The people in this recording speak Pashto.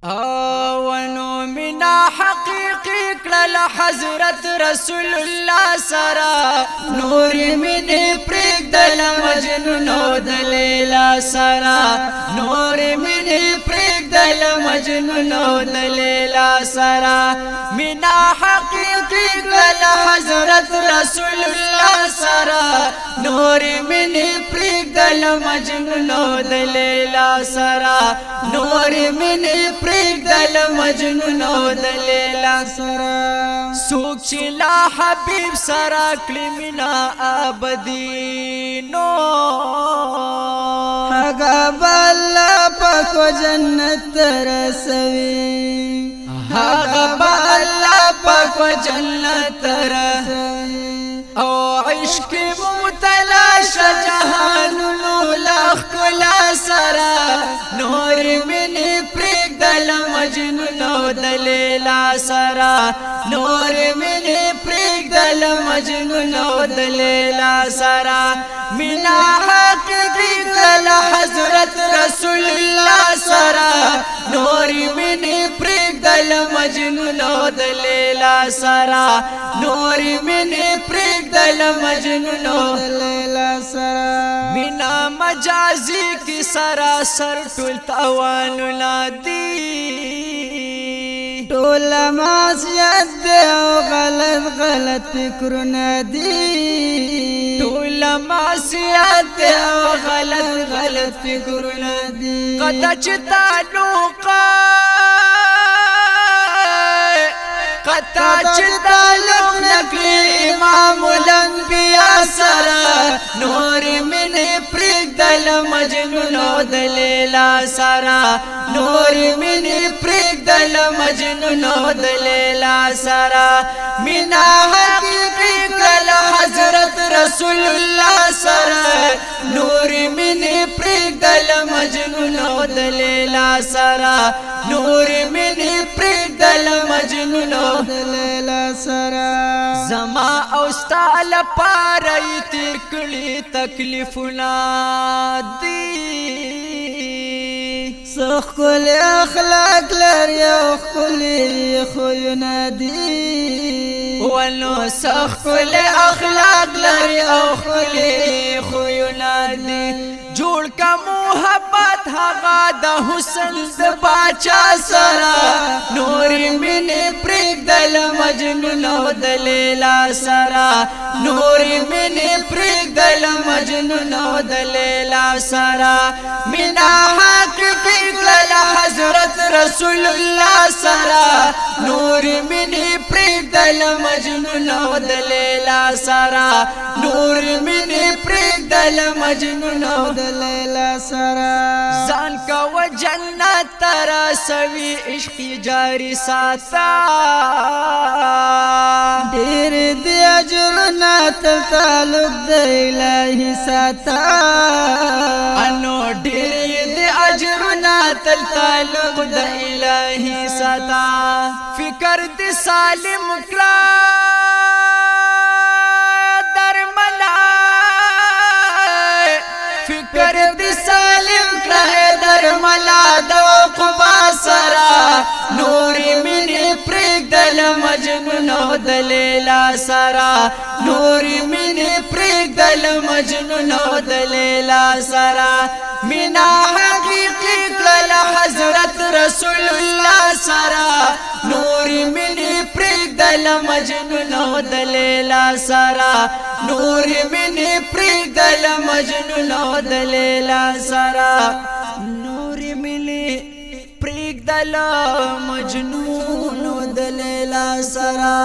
ونو منا حقیقی کړل حضرت رسول الله سرا نور من پرګدل مجنون د لیلا سرا نور من پرګدل مجنون د لیلا سرا منا حقیقی کړل حضرت رسول الله سرا نور من پرګدل مجنون د لیلا سرا نور من پرګدل مجنون د لیلا سرا سوک چلا حبیب سرا کلمنا ابدی نو هغه بل پاک جنت رسوي هغه بل پاک جنت رسوي او عشق مبتلا جهان لولا کلا سرا نور من پرګدل مجنون د لیلا سرا نور من پرګدل مجنون د لیلا سرا منا حقیقی کل حضرت رسول الله سرا نور من پرګدل مجنون د لیلا سرا نور من پرګدل مجنون د لیلا سرا منا مجازی کی سرا سر ټول تاوان لادی ټول معصیت او غلط فکرونه دي ټول معصیت او غلط فکرونه دي قد تعلق نکلی امام الانبیاء سرا نور من پرګدل مجنون د لیلا سرا نور من پرګدل مجنون د لیلا سرا منا حقیقی کل حضرت رسول الله سرا نور من پرګدل مجنون د لیلا سرا نور من پرګدل مجنون د لیلا سرا زما او ستال پاره تیر کړي تکلیفونه دي سخل اخلاق لري او خلی خوونه دي ولو سخل اخلاق لري او خلی خوونه دي جوړ کا محبت هغه د حسن د باچا سرا نور من پرګدل مجنون د لیلا سرا نور من پرګدل مجنون د لیلا سرا منا حقیقی کل حضرت رسول الله سرا نور من پرګدل مجنون د لیلا سرا نور من پرګدل مجنون د لیلا سرا ځان کا و جنت ترا سوي عشق جاری ساتا ډېر دی اجرنا تعلق د الهي ساتا انو ډېر دی اجرنا تعلق د الهي ساتا فکر دی سالم کړه فکر دی سالم کړه درملا د عقبا سرا نور من پرګدل مجنون د لیلا سرا نور من پرګدل مجنون د لیلا سرا منا حقیقی کړل حضرت رسول الله سرا نور من پرګدل مجنون د لیلا سرا نور من پرګدل مجنون د لیلا سرا نور من پرګدل مجنون د لیلا سرا